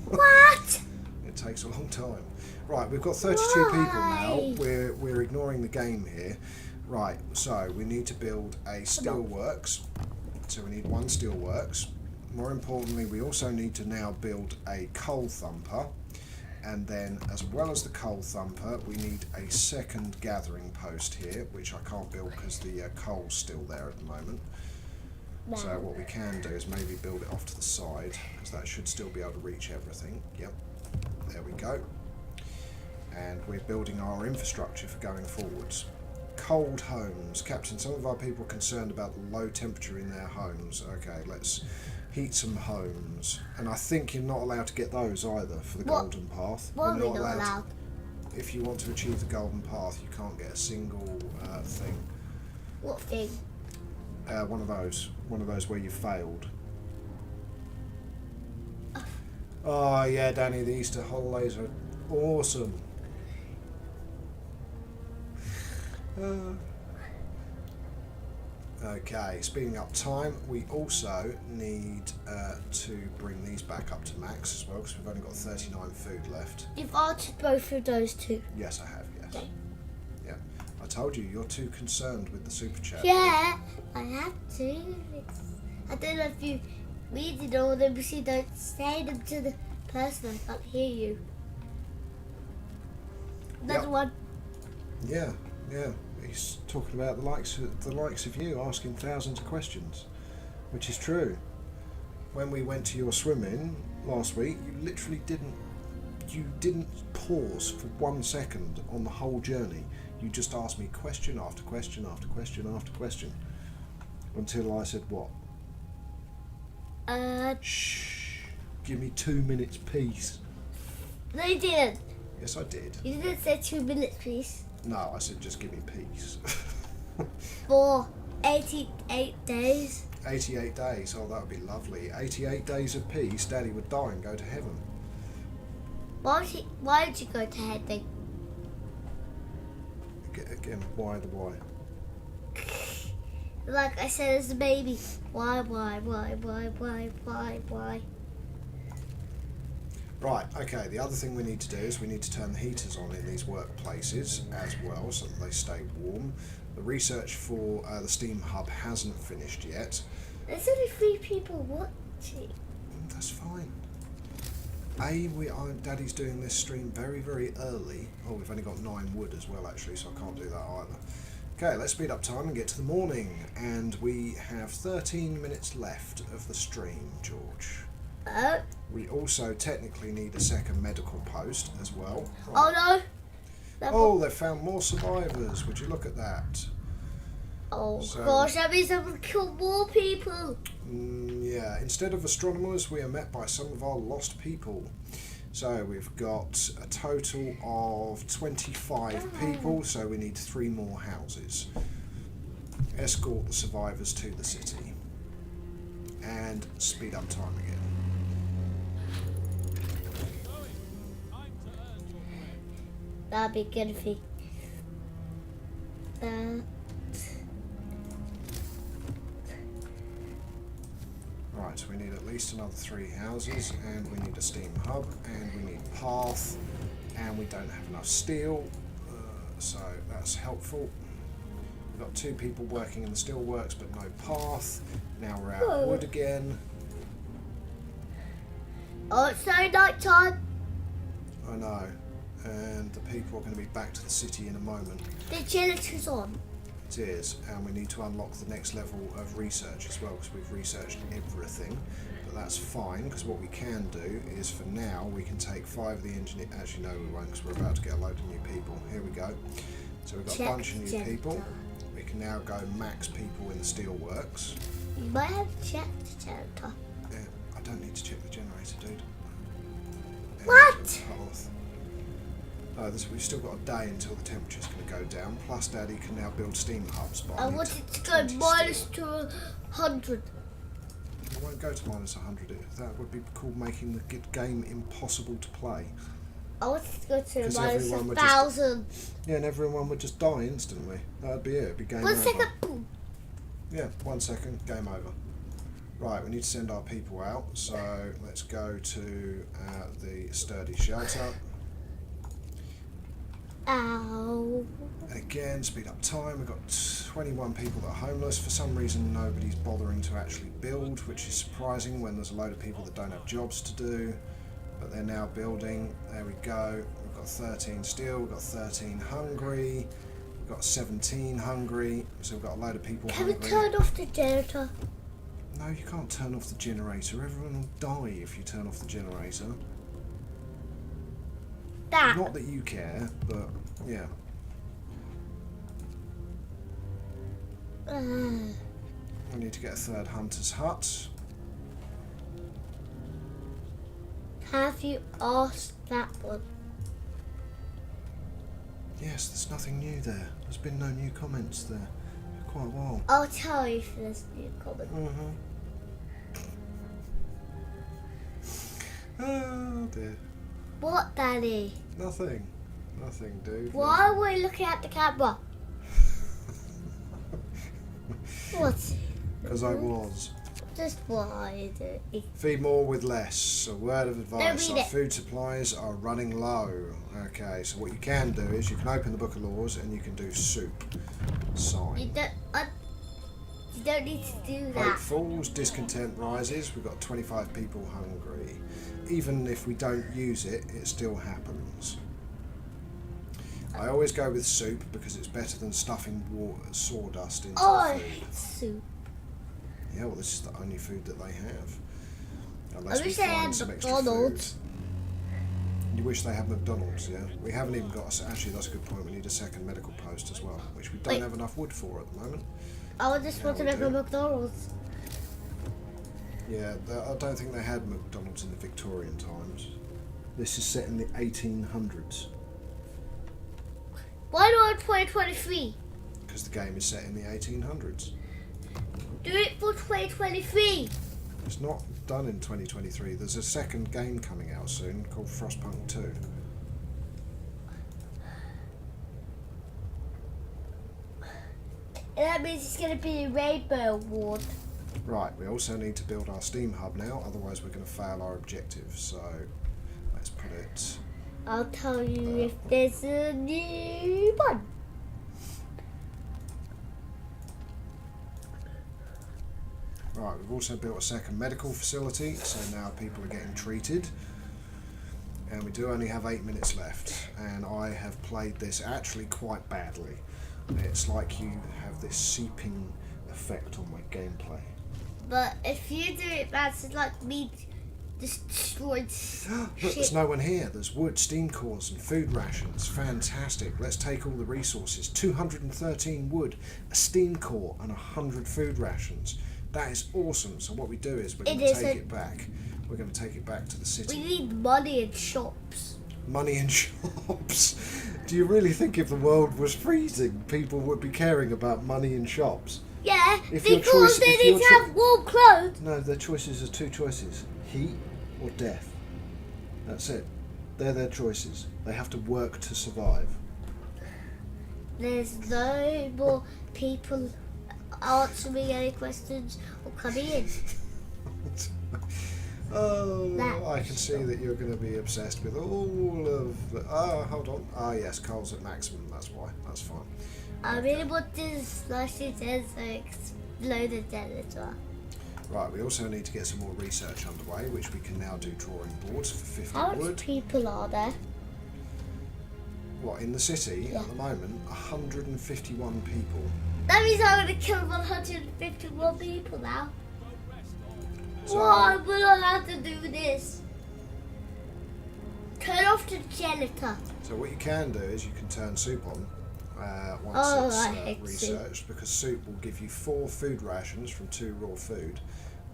What? It takes a long time. Right, we've got 32 people now. We're ignoring the game here. Right, so we need to build a steelworks. So we need one steelworks. More importantly, we also need to now build a coal thumper. And then, as well as the coal thumper, we need a second gathering post here, which I can't build because the coal's still there at the moment. So what we can do is maybe build it off to the side, because that should still be able to reach everything. Yep, there we go. And we're building our infrastructure for going forwards. Cold homes. Captain, some of our people are concerned about the low temperature in their homes. Okay, let's heat some homes. And I think you're not allowed to get those either for the Golden Path. Why are we You're not allowed? If you want to achieve the Golden Path, you can't get a single thing. What thing? One of those where you failed. Oh yeah, Danny, the Easter holidays are awesome. Okay, speeding up time, we also need to bring these back up to max as well, because we've only got 39 food left. You've answered both of those two. Yes, I have, yes. Okay. Yeah, I told you, you're too concerned with the super chat. Yeah, I have to. I don't know if you read it or them, because you don't say them to the person. I can't hear you. Another Yep. one. Yeah. He's talking about the likes of you asking thousands of questions, which is true. When we went to your swimming last week, you literally didn't pause for 1 second on the whole journey. You just asked me question after question after question after question, until I said what? Shh. Give me 2 minutes, peace. No, you didn't. Yes, I did. You didn't say 2 minutes, please. No, I said just give me peace. For 88 days. 88 days, oh that would be lovely. 88 days of peace, Daddy would die and go to heaven. Why did you go to heaven? Again, why the why? Like I said as a baby. Why? Right, okay, the other thing we need to do is we need to turn the heaters on in these workplaces as well, so that they stay warm. The research for the Steam Hub hasn't finished yet. There's only 3 people watching. That's fine. Daddy's doing this stream very, very early. Oh, we've only got 9 wood as well, actually, so I can't do that either. Okay, let's speed up time and get to the morning. And we have 13 minutes left of the stream, George. Oh. We also technically need a second medical post as well. Oh no! Oh, they've found more survivors. Would you look at that? Oh So- gosh, that means I'm gonna kill more people. Yeah, instead of astronomers, we are met by some of our lost people. So we've got a total of 25 people, so we need 3 more houses. Escort the survivors to the city. And speed up time again. That'd be good if he. Right, so we need at least another 3 houses, and we need a steam hub, and we need path, and we don't have enough steel, so that's helpful. We've got 2 people working in the steelworks, but no path. Now we're out of wood again. Oh, it's no night time. I know, and the people are going to be back to the city in a moment. The generator's on. It is, and we need to unlock the next level of research as well, because we've researched everything, but that's fine, because what we can do is, for now, we can take 5 of the engineers. Actually no, we won't, because we're about to get a load of new people. Here we go. So we've got Check a bunch of new generator. people. We can now go max people in the steelworks. You might have checked the generator. Yeah, I don't need to check the generator, dude. What? Path. No, we've still got a day until the temperature's going to go down. Plus, Daddy can now build steam hubs. But I need want it to go 20 minus steel. to 100. It won't go to minus 100. That would be called making the game impossible to play. I want it to go to 'Cause minus everyone would 1,000. Yeah, and everyone would just die instantly. That'd be it. It'd be game 1 over. second. Boom. Yeah, 1 second, game over. Right, we need to send our people out. So let's go to the sturdy shelter. Ow. Again, speed up time. We've got 21 people that are homeless. For some reason, nobody's bothering to actually build, which is surprising when there's a load of people that don't have jobs to do. But they're now building. There we go. We've got 13 steel. We've got 13 hungry. We've got 17 hungry. So we've got a load of people Can we hungry. turn off the generator? No, you can't turn off the generator. Everyone will die if you turn off the generator. That. Not that you care, but yeah. We need to get a third hunter's hut. Have you asked that one? Yes, there's nothing new there. There's been no new comments there for quite a while. I'll tell you if there's new comment. Oh dear. What, Daddy? Nothing. Nothing, dude. Why were you looking at the camera? What? Because I was. Just why do you? Feed more with less. A word of advice. read Our it. food supplies are running low. Okay, so what you can do is you can open the Book of Laws and you can do soup. Sign. You don't need to do Hope that. falls, discontent rises. We've got 25 people hungry. Even if we don't use it, it still happens. I always go with soup because it's better than stuffing sawdust into Oh, the I food. hate soup. Yeah, well, this is the only food that they have. I Unless we wish they find had some extra McDonald's. food. You wish they had McDonald's, yeah? We haven't even got... Actually, that's a good point. We need a second medical post as well, which we don't Wait. have enough wood for at the moment. I just want to we make do. a McDonald's. Yeah, I don't think they had McDonald's in the Victorian times. This is set in the 1800s. Why not 2023? Because the game is set in the 1800s. Do it for 2023. It's not done in 2023. There's a second game coming out soon called Frostpunk 2. And that means it's going to be a Rainbow Award. Right, we also need to build our Steam hub now, otherwise we're going to fail our objective. So let's put it... I'll tell you if there's a new one. Right, we've also built a second medical facility, so now people are getting treated. And we do only have 8 minutes left, and I have played this actually quite badly. It's like you have this seeping effect on my gameplay. But if you do it bad, it's like me just destroyed Look, shit. there's no one here. There's wood, steam cores, and food rations. Fantastic. Let's take all the resources. 213 wood, a steam core, and 100 food rations. That is awesome. So what we do is we're going to take it back. We're going to take it back to the city. We need money in shops. Money in shops. Do you really think if the world was freezing, people would be caring about money in shops? Yeah, If your because choice- they if need your to cho- have warm clothes. No, their choices are two choices. Heat or death. That's it. They're their choices. They have to work to survive. There's no more people answering any questions or coming in. Oh, That I can see that you're going to be obsessed with all of the... Oh, hold on. Ah, yes, Cole's at maximum. That's why. That's fine. I really want to slash it in so explode the janitor. Right, we also need to get some more research underway, which we can now do drawing boards for 50 How much wood. people are there? What, in the city Yeah. at the moment? 151 people. That means I'm going to kill 151 people now. So, Why will I have to do this? Turn off the janitor. So what you can do is you can turn soup on once Oh, I hate it's researched, because soup will give you 4 food rations from 2 raw food.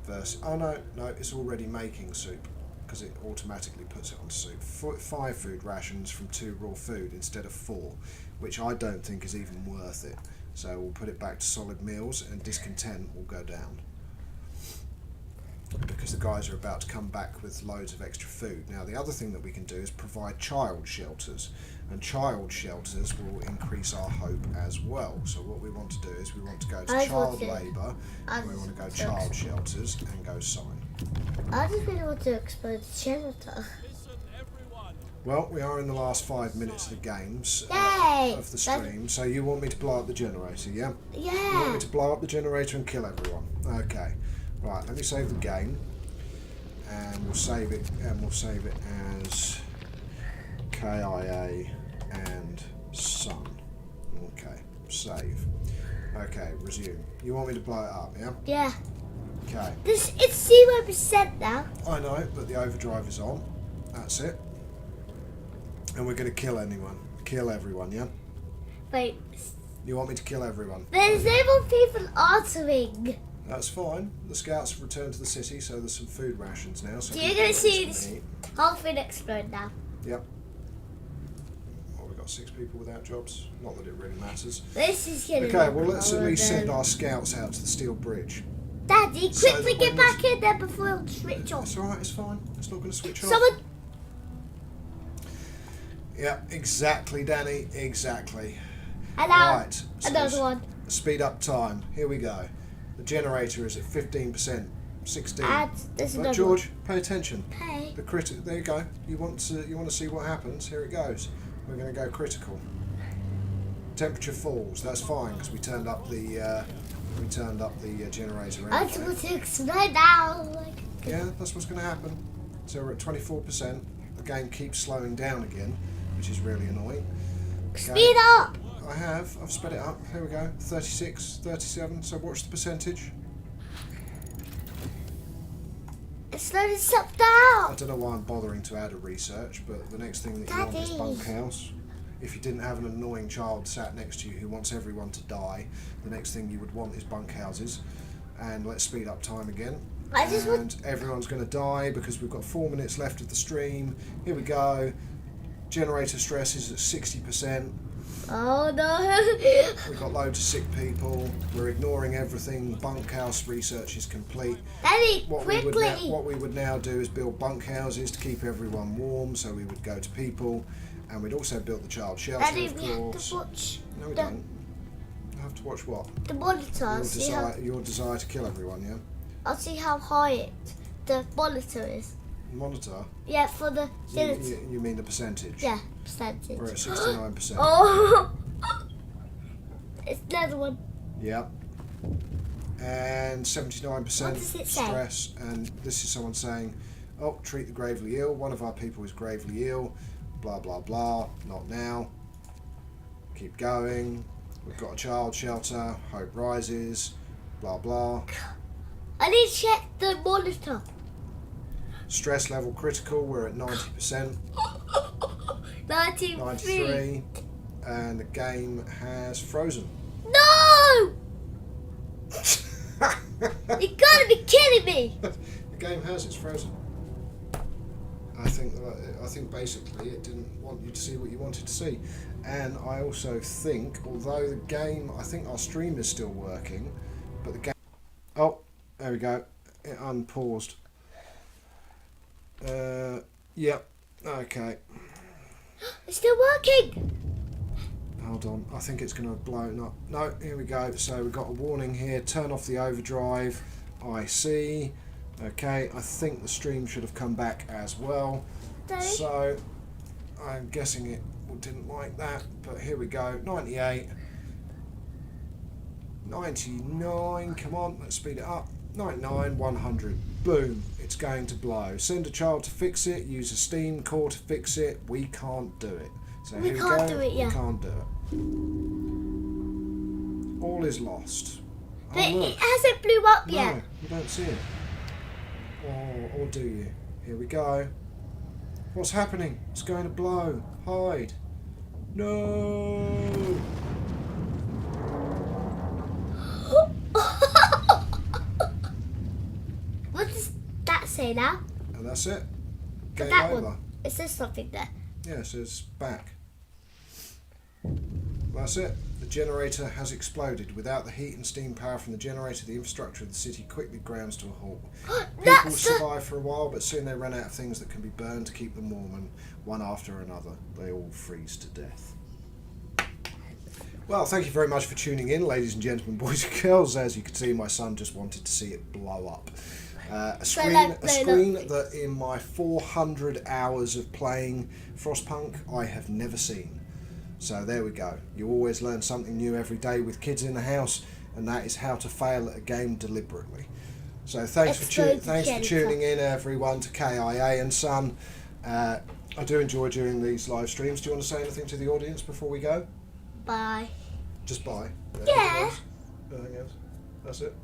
Versus, oh no, it's already making soup because it automatically puts it on soup. 5 food rations from 2 raw food instead of 4, which I don't think is even worth it. So we'll put it back to solid meals, and discontent will go down. Because the guys are about to come back with loads of extra food. Now the other thing that we can do is provide child shelters, and child shelters will increase our hope as well. So what we want to do is we want to go to I child want to- labour, and we want to go child shelters and go sign. I just really want to explode the janitor. Well, we are in the last 5 minutes of the games Yay! of the stream, so you want me to blow up the generator, yeah? You want Yeah. me to blow up the generator and kill everyone? Okay. Right, let me save the game, and we'll save it as KIA and Sun. Okay, save. Okay, resume. You want me to blow it up, yeah? Yeah. Okay. It's 0% now. I know, but the overdrive is on. That's it. And we're going to kill everyone, yeah? Wait, You want me to kill everyone? there's no more people answering. That's fine. The scouts have returned to the city, so there's some food rations now. So You're people going to can see eat. this whole thing explode now. Yep. Well, we've got 6 people without jobs. Not that it really matters. This is going to Okay, well, let's at least send our scouts out to the steel bridge. Daddy, So quickly that get when back in there before it'll switch off. It's alright, it's fine. It's not going to switch off. Someone... Yeah, exactly, Danny. Exactly. And now, Right. So another one. speed up time. Here we go. The generator is at 15%. 16. And there's Right, another George, pay attention. one. Hey. The there you go. You want to see what happens? Here it goes. We're going to go critical. Temperature falls. That's fine because we turned up the generator. I Anyway. just want to explode now. Yeah, that's what's going to happen. So we're at 24%. The game keeps slowing down again, which is really annoying. Speed up. I've sped it up. Here we go. 36, 37. So what's the percentage? It's slowing itself I down. don't know why I'm bothering to add a research, but the next thing that you want is Daddy. bunkhouse. If you didn't have an annoying child sat next to you who wants everyone to die, the next thing you would want is bunkhouses. And let's speed up time again. I just want... And everyone's going to die because we've got 4 minutes left of the stream. Here we go. Generator stress is at 60%. Oh no. We've got loads of sick people. We're ignoring everything. The bunkhouse research is complete. Daddy, What quickly. we would now do is build bunkhouses to keep everyone warm. So we would go to people, and we'd also build the child shelter, Daddy, of we have course. to watch No, we the, don't. You have to watch what? the monitor. Your desire to kill everyone, yeah? I'll see how high the monitor is. Monitor? Yeah, for the... You mean the percentage? Yeah, percentage. We're at 69%. Oh! It's another one. Yep. And 79% What does it say? stress. And this is someone saying, oh, treat the gravely ill. One of our people is gravely ill. Blah, blah, blah. Not now. Keep going. We've got a child shelter. Hope rises. Blah, blah. I need to check the monitor. Stress level critical. We're at 90%. 93. 93. And the game has frozen. No! You gotta be kidding me! The game has, it's frozen. I think basically it didn't want you to see what you wanted to see. And I also think, although the game, I think our stream is still working, but the game... Oh, there we go. It unpaused. Yep, okay. It's still working! Hold on, I think it's going to have blown up. No, here we go. So we've got a warning here. Turn off the overdrive. I see. Okay, I think the stream should have come back as well. Daddy? So I'm guessing it didn't like that, but here we go. 98. 99. Come on, let's speed it up. 99, 100. Boom, it's going to blow. Send a child to fix it. Use a Steam core to fix it. We can't do it. So We here can't we go. do it, yeah. We can't do it. All is lost. But Oh, look. it hasn't blew up No, yet. you don't see it. Or do you? Here we go. What's happening? It's going to blow. Hide. No! What does that say now? And that's it. But Game that over. one, it says something there. Yeah, it says back. That's it. The generator has exploded. Without the heat and steam power from the generator, the infrastructure of the city quickly grounds to a halt. People That's the... survive for a while, but soon they run out of things that can be burned to keep them warm, and one after another, they all freeze to death. Well, thank you very much for tuning in, ladies and gentlemen, boys and girls. As you can see, my son just wanted to see it blow up. A screen that in my 400 hours of playing Frostpunk, I have never seen. So there we go. You always learn something new every day with kids in the house, and that is how to fail at a game deliberately. So thanks for tuning in, everyone, to KIA and Son. I do enjoy doing these live streams. Do you want to say anything to the audience before we go? Bye. Just bye. Yeah. Anything else? That's it?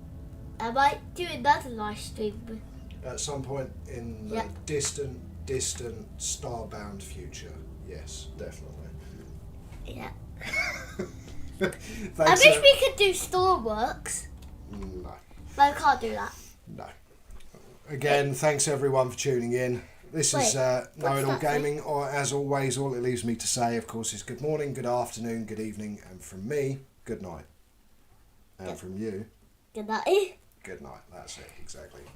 I might do another live stream. At some point in the Yeah. distant, starbound future. Yes, definitely. Yeah. I Thanks. wish we could do Storeworks, No, but I can't do that. no. Again, thanks everyone for tuning in. This is Wait, Know It All that thing? Gaming, or as always, all it leaves me to say, of course, is good morning, good afternoon, good evening, and from me, good night. And Yeah. from you, Good night. good night. That's it, exactly.